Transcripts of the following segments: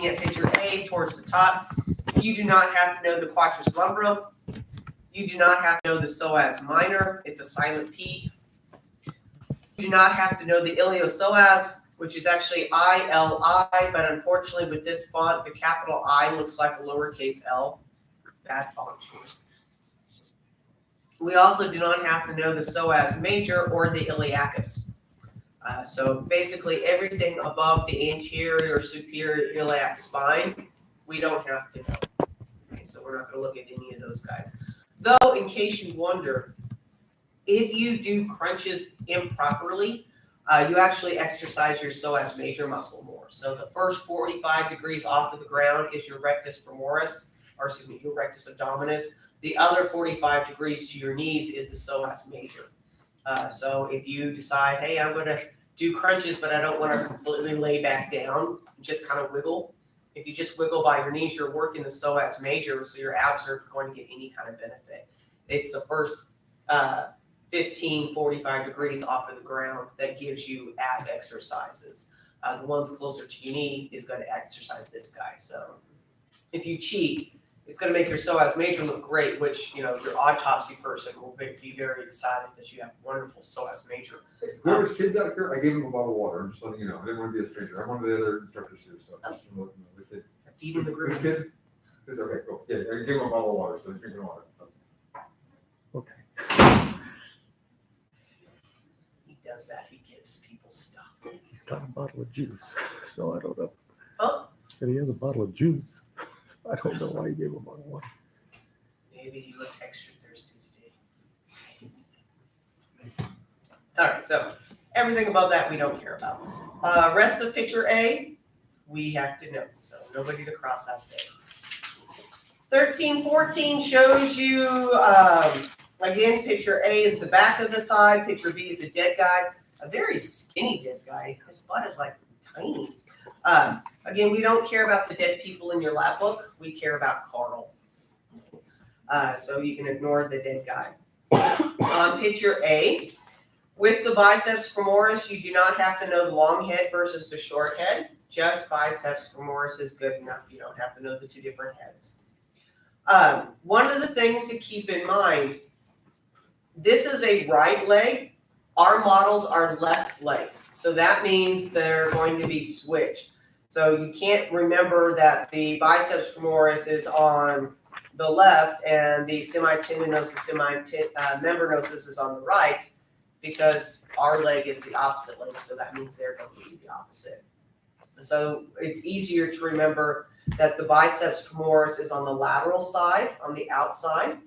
looking at picture A towards the top, you do not have to know the quadratus lumbrum. You do not have to know the psoas minor. It's a silent P. You do not have to know the iliopsoas, which is actually ILI, but unfortunately with this font, the capital I looks like a lowercase l. Bad font choice. We also do not have to know the psoas major or the iliacus. So basically everything above the anterior or superior iliac spine, we don't have to know. Okay, so we're not going to look at any of those guys. Though, in case you wonder, if you do crunches improperly, you actually exercise your psoas major muscle more. So the first 45 degrees off of the ground is your rectus femoris, or excuse me, your rectus abdominis. The other 45 degrees to your knees is the psoas major. So if you decide, hey, I'm going to do crunches, but I don't want to completely lay back down, just kind of wiggle. If you just wiggle by your knees, you're working the psoas major, so your abs are going to get any kind of benefit. It's the first 15, 45 degrees off of the ground that gives you ab exercises. The ones closer to your knee is going to exercise this guy. So if you cheat, it's going to make your psoas major look great, which, you know, your autopsy person will be very excited that you have wonderful psoas major. Whoever's kids out here, I gave them a bottle of water. I'm just letting you know. I didn't want to be a stranger. I'm one of the other instructors here, so I'm just looking at the kid. Feeding the group. Kids? Okay, cool. Yeah, I gave them a bottle of water, so they're drinking water. Okay. He does that. He gives people stuff. He's got a bottle of juice, so I don't know. Huh? He said he has a bottle of juice. I don't know why he gave him a bottle of water. Maybe he looked extra thirsty today. All right, so everything above that we don't care about. Rest of picture A, we have to know. So nobody to cross out there. 13, 14 shows you, again, picture A is the back of the thigh. Picture B is a dead guy. A very skinny dead guy. His butt is like tiny. Again, we don't care about the dead people in your lab book. We care about Carl. So you can ignore the dead guy. On picture A, with the biceps femoris, you do not have to know the long head versus the short head. Just biceps femoris is good enough. You don't have to know the two different heads. One of the things to keep in mind, this is a right leg. Our models are left legs. So that means they're going to be switched. So you can't remember that the biceps femoris is on the left and the semitendinosus, membranosus is on the right, because our leg is the opposite leg. So that means they're going to be the opposite. So it's easier to remember that the biceps femoris is on the lateral side, on the outside,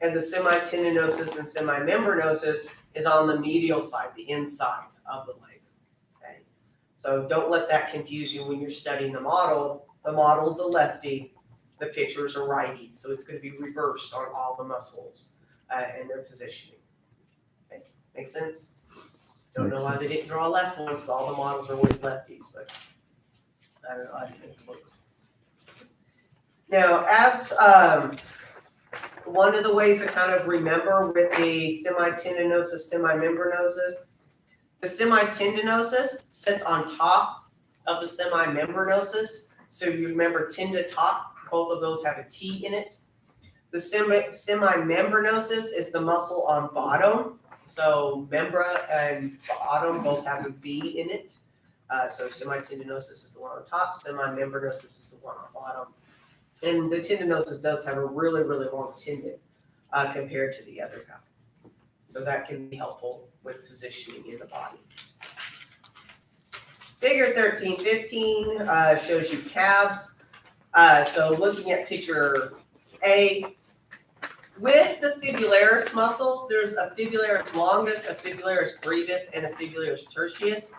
and the semitendinosus and semimembranosus is on the medial side, the inside of the leg. Okay? So don't let that confuse you when you're studying the model. The model's a lefty, the pictures are righty, so it's going to be reversed on all the muscles and their positioning. Okay? Make sense? Don't know why they didn't draw a left one, because all the models are always lefties, but I don't know. I didn't include. Now, as one of the ways to kind of remember with the semitendinosus, semimembranosus, the semitendinosus sits on top of the semimembranosus. So you remember tenda top, both of those have a T in it. The semimembranosus is the muscle on bottom. So membra and bottom both have a B in it. So semitendinosus is the one on top, semimembranosus is the one on bottom. And the tendinosus does have a really, really long tendon compared to the other guy. So that can be helpful with positioning in the body. Figure 13, 15 shows you calves. So looking at picture A, with the fibularis muscles, there's a fibularis longus, a fibularis brevis, and a fibularis tertius.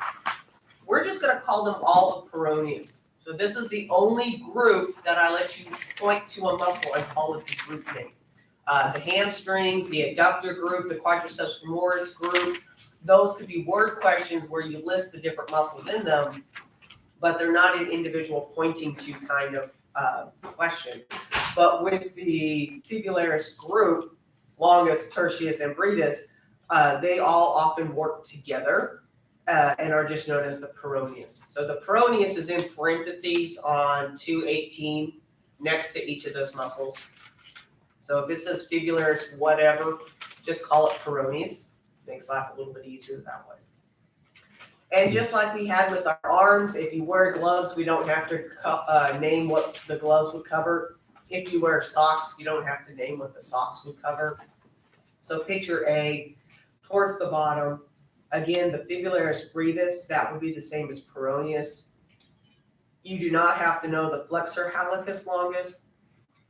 We're just going to call them all the peroneus. So this is the only group that I let you point to a muscle and call it the group name. The hamstrings, the adductor group, the quadriceps femoris group, those could be word questions where you list the different muscles in them, but they're not an individual pointing to kind of question. But with the fibularis group, longus, tertius, and brevis, they all often work together and are just known as the peroneus. So the peroneus is in parentheses on 218 next to each of those muscles. So if it says fibularis, whatever, just call it peroneus. Makes life a little bit easier that way. And just like we had with our arms, if you wear gloves, we don't have to name what the gloves would cover. If you wear socks, you don't have to name what the socks would cover. So picture A, towards the bottom, again, the fibularis brevis, that would be the same as peroneus. You do not have to know the flexor hallucis longus.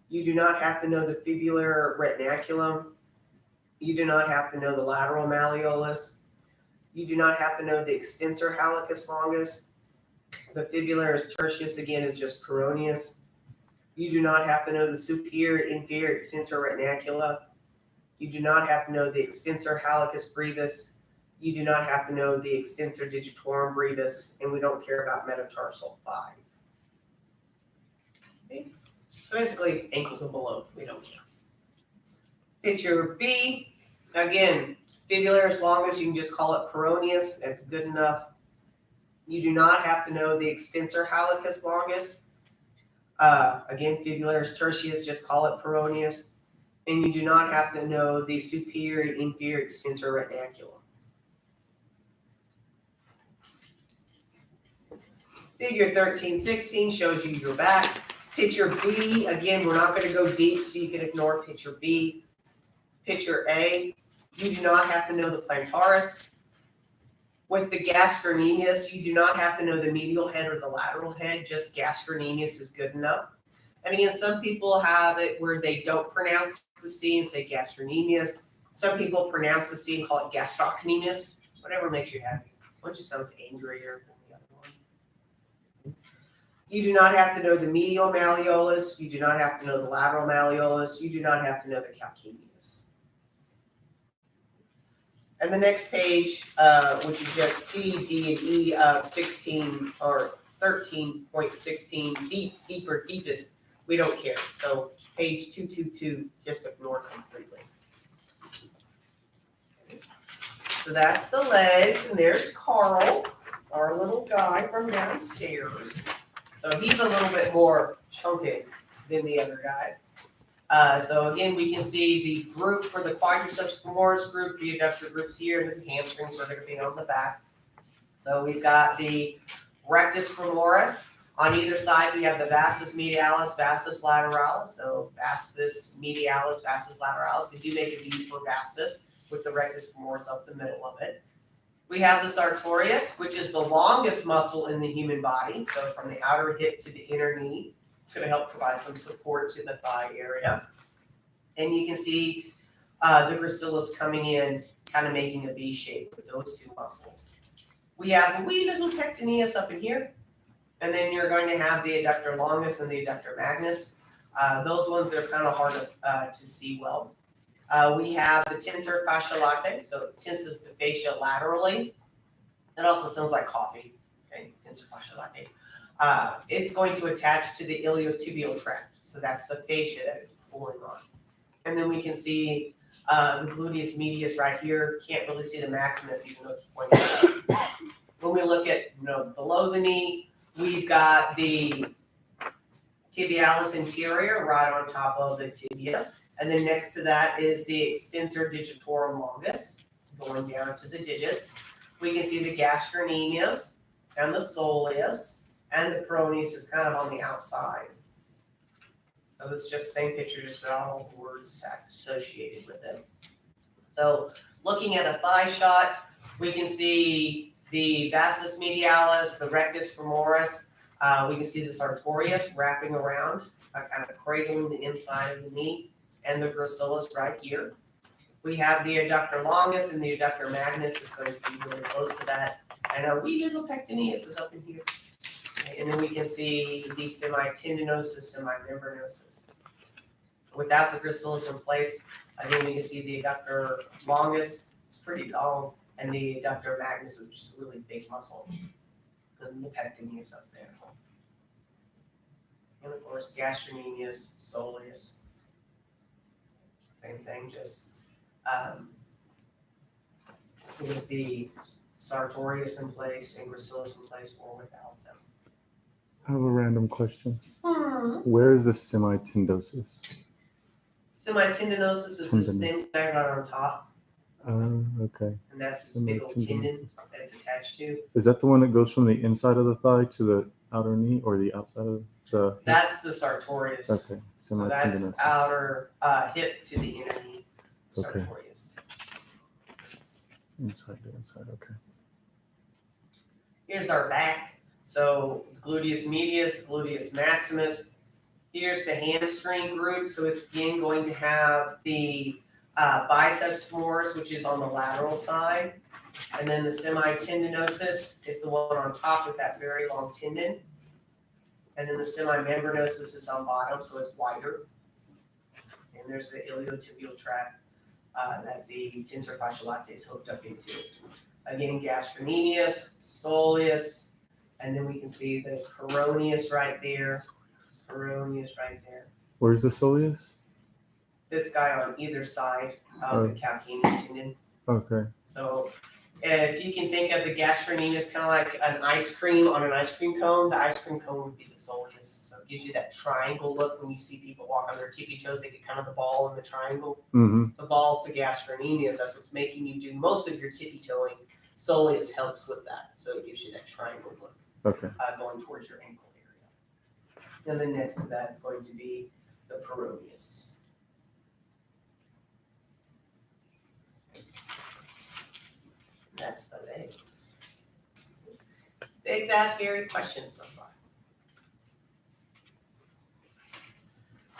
You do not have to know the fibular retinaculum. You do not have to know the lateral malleolus. You do not have to know the extensor hallucis longus. The fibularis tertius, again, is just peroneus. You do not have to know the superior inferior extensor retinacula. You do not have to know the extensor hallucis brevis. You do not have to know the extensor digitorum brevis, and we don't care about metatarsal 5. Okay. So basically, ankles and below, we don't care. Picture B, again, fibularis longus, you can just call it peroneus, that's good enough. You do not have to know the extensor hallucis longus. Again, fibularis tertius, just call it peroneus. And you do not have to know the superior inferior extensor retinaculum. Figure 1316 shows you your back. Picture B, again, we're not going to go deep, so you can ignore picture B. Picture A, you do not have to know the plantaris. With the gastrocnemius, you do not have to know the medial head or the lateral head, just gastrocnemius is good enough. And again, some people have it where they don't pronounce the C and say gastrocnemius. Some people pronounce the C and call it gastrocnemius, whatever makes you happy. One just sounds angrier than the other one. You do not have to know the medial malleolus. You do not have to know the lateral malleolus. You do not have to know the calcaneus. And the next page, which is just C, D, and E of 16 or 13.16, deeper, deepest, we don't care. So page 222, just ignore completely. So that's the legs, and there's Carl, our little guy from downstairs. So he's a little bit more chunky than the other guy. So again, we can see the group for the quadriceps femoris group, the adductor groups here, and the hamstrings are going to be on the back. So we've got the rectus femoris. On either side, we have the vastus medialis, vastus lateralis. So vastus medialis, vastus lateralis. They do make a V for vastus with the rectus femoris up the middle of it. We have the sartorius, which is the longest muscle in the human body. So from the outer hip to the inner knee. It's going to help provide some support to the thigh area. And you can see the gracilis coming in, kind of making a V shape with those two muscles. We have a wee little pectineus up in here. And then you're going to have the adductor longus and the adductor magnus. Those ones that are kind of hard to see well. We have the tensor fascia latae, so it tenses the fascia laterally. It also sounds like coffee, okay, tensor fascia latae. It's going to attach to the iliotibial tract, so that's the fascia that it's pulling on. And then we can see the gluteus medius right here. Can't really see the maximus even though it's pointing out. When we look at below the knee, we've got the tibialis anterior right on top of the tibia. And then next to that is the extensor digitorum longus, going down to the digits. We can see the gastrocnemius and the soleus, and the peroneus is kind of on the outside. So this is just the same picture, just without all the words associated with it. So looking at a thigh shot, we can see the vastus medialis, the rectus femoris. We can see the sartorius wrapping around, kind of cradling the inside of the knee. And the gracilis right here. We have the adductor longus, and the adductor magnus is going to be really close to that. And our wee little pectineus is up in here. Okay, and then we can see the semitendinosus, semimembranosus. So without the gracilis in place, again, we can see the adductor longus, it's pretty long, and the adductor magnus is just a really big muscle. And the pectineus up there. And of course, gastrocnemius, soleus. Same thing, just with the Sartorius in place and Gracilis in place or without them. I have a random question. Where is the semitendinosus? Semitendinosus is this thin guy right on top, Okay. and that's this big old tendon that it's attached to. Is that the one that goes from the inside of the thigh to the outer knee or the outside of the hip? That's the Sartorius. Okay. So that's Semitendinosus. outer hip to the inner knee. Okay. Sartorius. Inside to inside, okay. Here's our back. So gluteus medius, gluteus maximus. Here's the hamstring group. So it's again going to have the biceps femoris, which is on the lateral side. And then the semitendinosus is the one on top with that very long tendon. And then the semimembranosus is on bottom, so it's wider. And there's the iliotibial tract that the tensor fasciae latae is hooked up into. Again, gastrocnemius, soleus, and then we can see the peroneus right there. Peroneus right there. Where's the soleus? This guy on either side of the calcaneus tendon. Okay. So if you can think of the gastrocnemius kind of like an ice cream on an ice cream cone, the ice cream cone would be the soleus. So it gives you that triangle look when you see people walk on their tippy toes. They get kind of the ball in the triangle. Mm-hmm. The ball's the gastrocnemius. That's what's making you do most of your tippy toeing. Soleus helps with that. So it gives you that triangle look Okay. going towards your ankle area. And then next to that is going to be the peroneus. That's the legs. Big bad hairy question so far.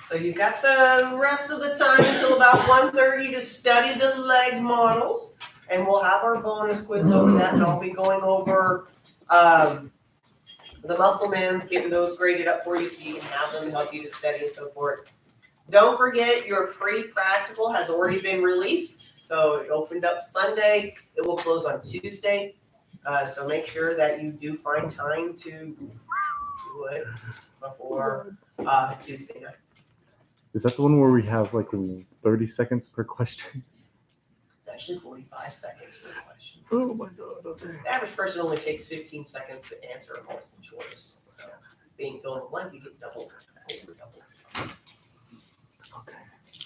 So you got the rest of the time until about 1:30 to study the leg models, and we'll have our bonus quiz over that, and I'll be going over the muscle mans, getting those graded up for you so you can have them to help you to study and so forth. Don't forget your pre-practical has already been released. So it opened up Sunday. It will close on Tuesday. So make sure that you do find time to do it before Tuesday night. Is that the one where we have like 30 seconds per question? It's actually 45 seconds per question. Oh my God. Okay. The average person only takes 15 seconds to answer a multiple choice. So being fill in the blank, you get double. Okay.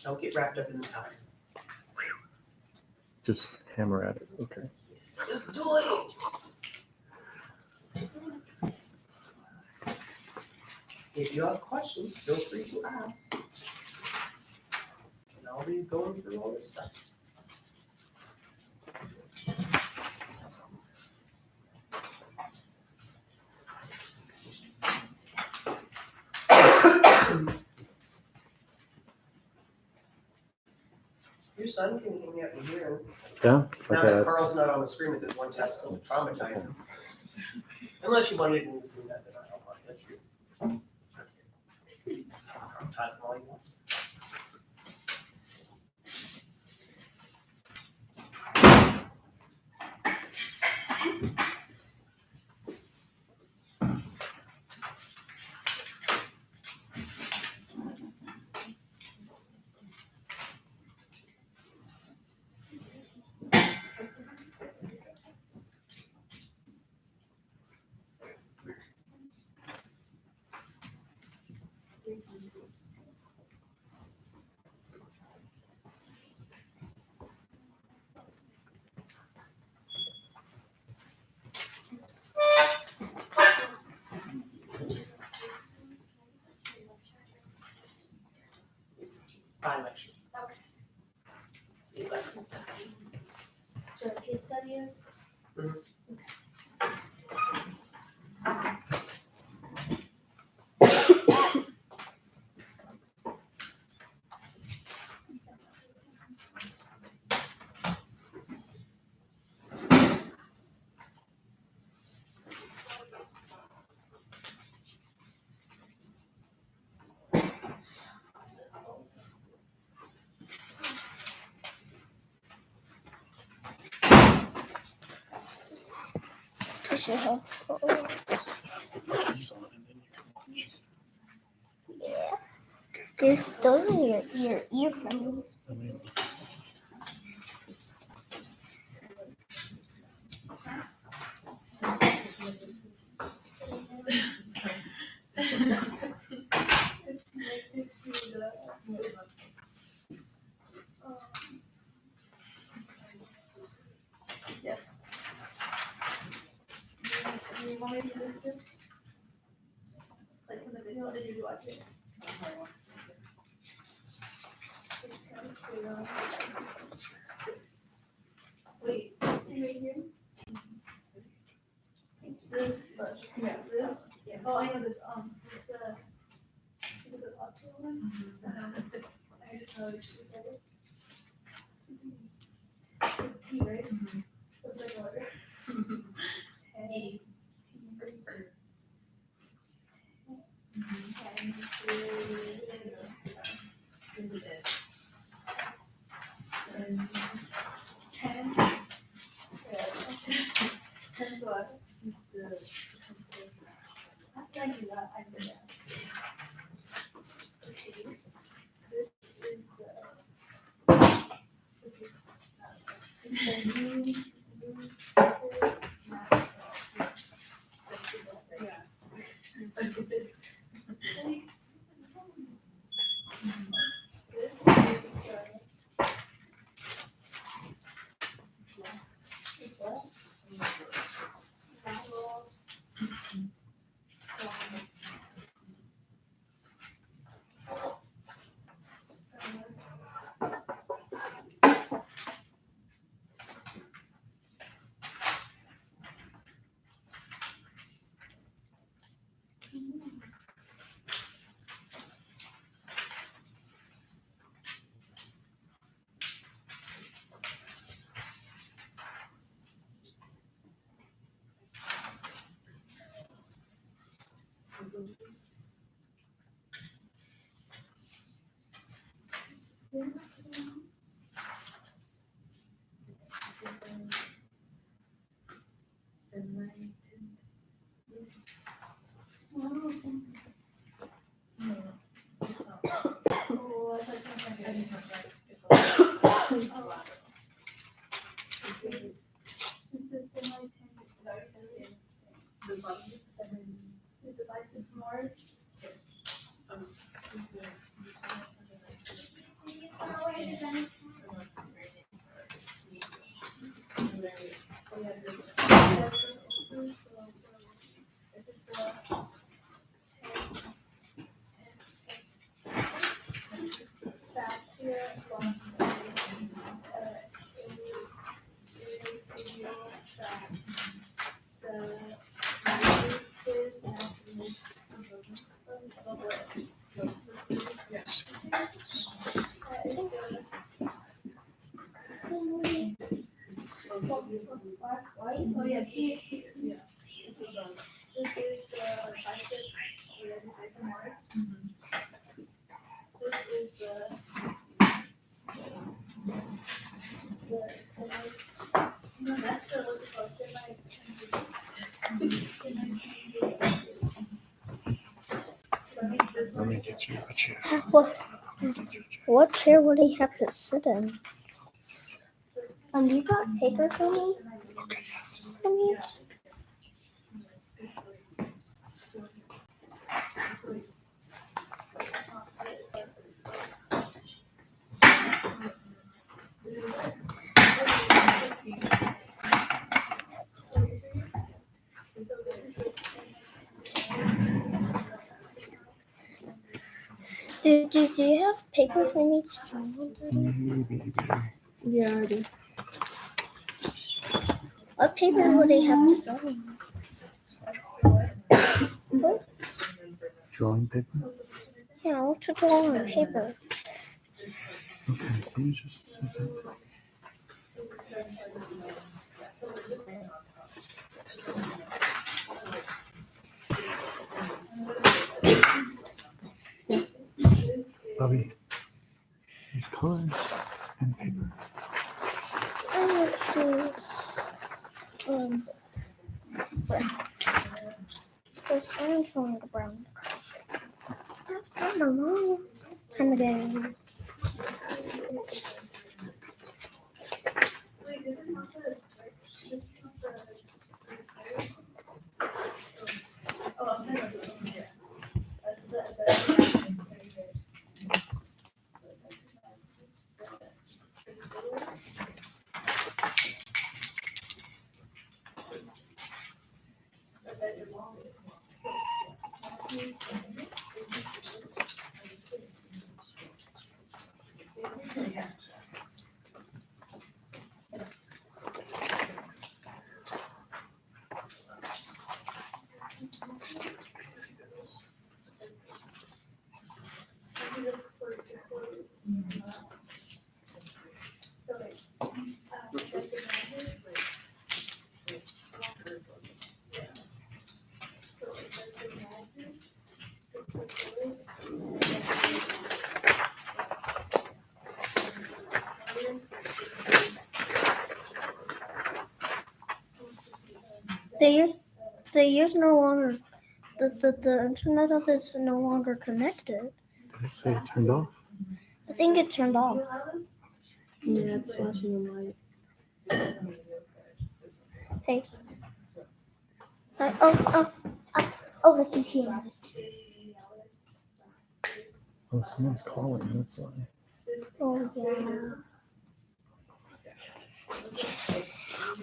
Don't get wrapped up in the time. Just hammer at it. Okay. Just do it. If you have questions, feel free to ask. And I'll be going through all this stuff. Your son can hang out in here. Yeah. Now that Okay. Carl's not on the screen with this one testicle to traumatize him. Unless you wanted him to see that, then I don't mind. That's true. Traumatize him all you want. It's by lecture. Okay. See, lesson time. So case studies? I should have yeah. Those are your earphones. you want me to use this? Like in the video, or did you watch it? Wait, see right here? This, yeah, this, yeah, oh, I know this, this, is it the hospital one? I just know it's just like it. It's T, right? Looks like water. T. Oh, yeah, yeah. This is the bicep, femoris. This is no, that's the, what's it called, Let me get you a chair. What chair would he have to sit in? You got paper for me? Okay, yes. Do you have paper for me to draw on? Maybe. Yeah, I do. What paper would he have to draw on? Drawing paper? Yeah, what to draw on paper? Okay, can you just sit down? Bobby, use colors and paper. I'm gonna choose brown. Because I'm drawing a brown. That's been a long time ago. The year's no longer the internet of it's no longer connected. Did it say it turned off? I think it turned off. Yeah, it's flashing a light. Hey. I'll let you hear. Oh, someone's calling. That's why. Oh yeah.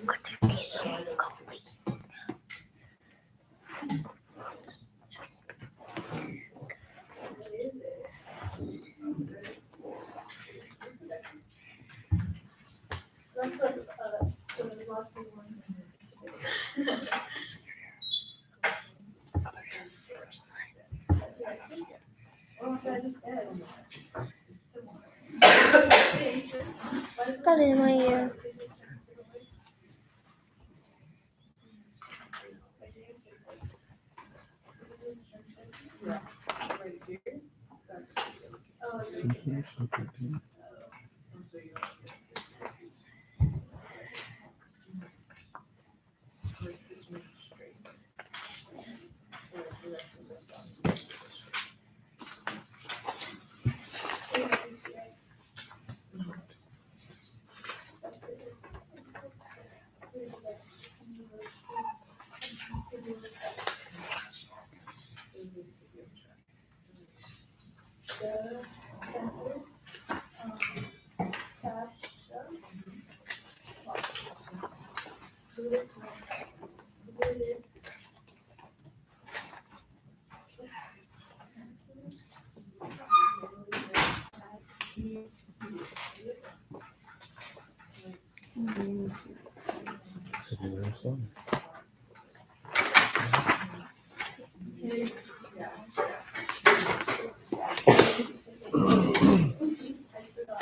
Could there be someone calling? Got it in my ear.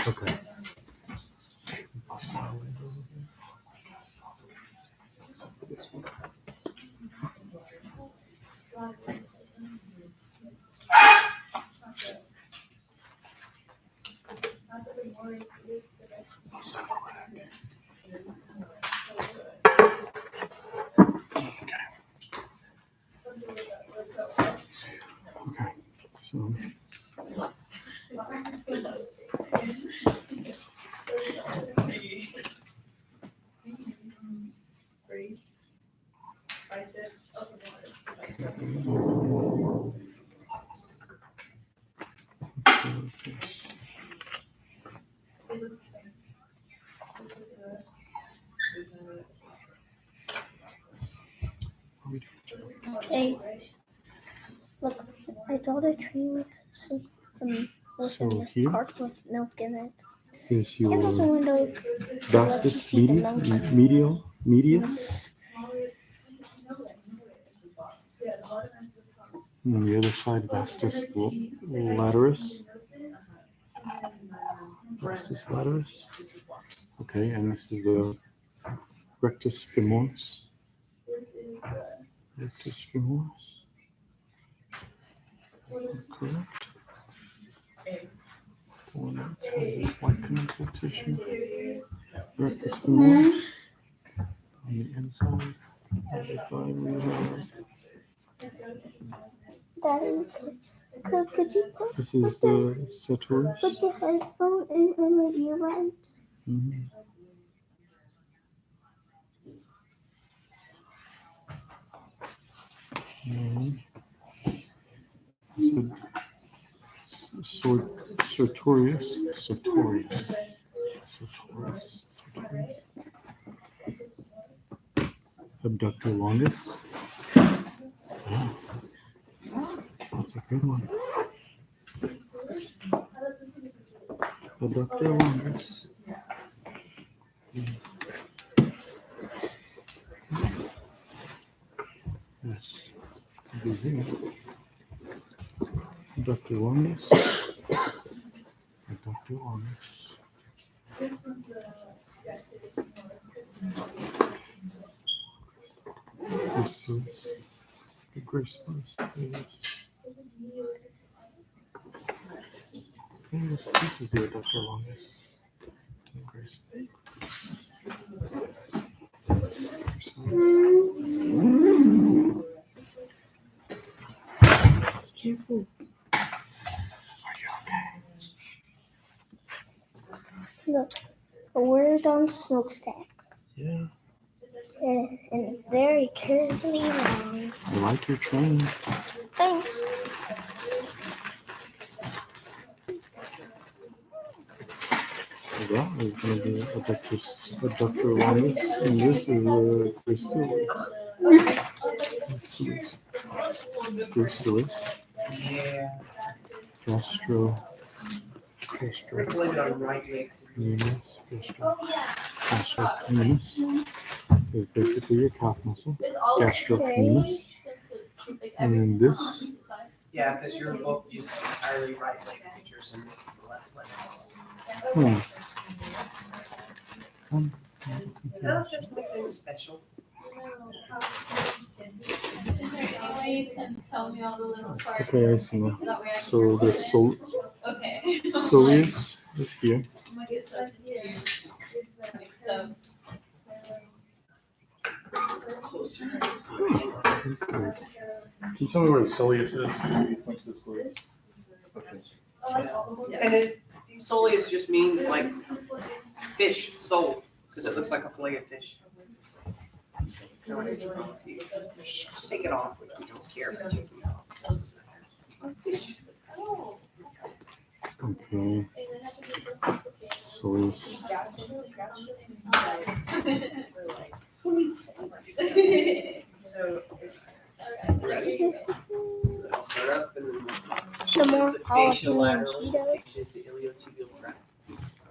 Okay. So, Hey, look, I found a tree with some with So a here? cart with milk in it. here's And there's a your window to let you vastus see the milk. medius. And on the other side, vastus laterus. Vastus laterus. Okay, and this is the rectus femoris. Rectus femoris. Correct. White connective tissue. Rectus femoris. On the inside of the thigh, we have. Daddy, could you This is the sartorius. put the headphone in my ear right? Mhm. Sartorius. Abductor longus. Good one. Dr. Longest. Yes. Good here. Dr. Longest. Dr. Longest. This one's Graceless. The graceless. Yes, this is the Dr. Longest. Graceless. Careful. Look, a word on smokestack. Yeah, And it's very curvy long. I like your train. Thanks. So that is going to be a Dr. Longest, and this is a Gracilis. Gracilis. Yeah. Gastro. We're blame it on right legs. Venus. Gastrocnemius is basically your calf muscle. Gastrocnemius. And then this. Yeah, because you're both using entirely right leg features and this is the left leg. No, just nothing special. Is there any way you can tell me all the little parts? Okay, I see now. That way I can. So the Okay. soleus is here. I'm gonna get stuff here. Mixed up. Closer. Okay. Can you tell me where the soleus is? What's the soleus? Okay. And it, soleus just means like fish, sole, because it looks like a fillet of fish. Take it off, which we don't care, but take it off. Okay. Soleus. So, ready? I'll start up and then. Some more This is the facial jalapeno lateral, Cheetos. which is the iliotibial tract.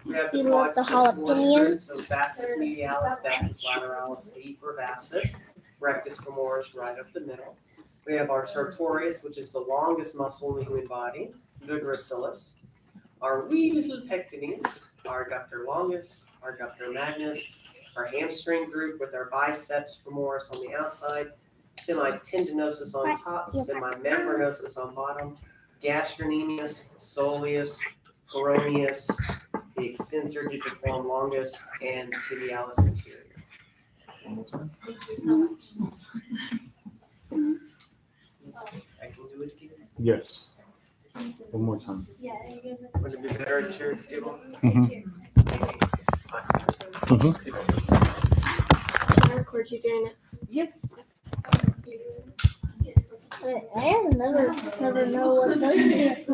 We have Do you the love the quadriceps jalapeno? muscles, so vastus medialis, vastus lateralis, deeper vastus, rectus femoris right up the middle. We have our sartorius, which is the longest muscle in the human body, the gracilis. Our wee little pectineus, our adductor longus, our adductor magnus, our hamstring group with our biceps femoris on the outside, semitendinosus on top, semimembranosus on bottom, gastrocnemius, soleus, peroneus, the extensor digitorum longus, and tibialis anterior. One more time. I can do it again. Yes. One more time. Would it be better at your table? Mhm. Can I record you doing it? I never know what this is.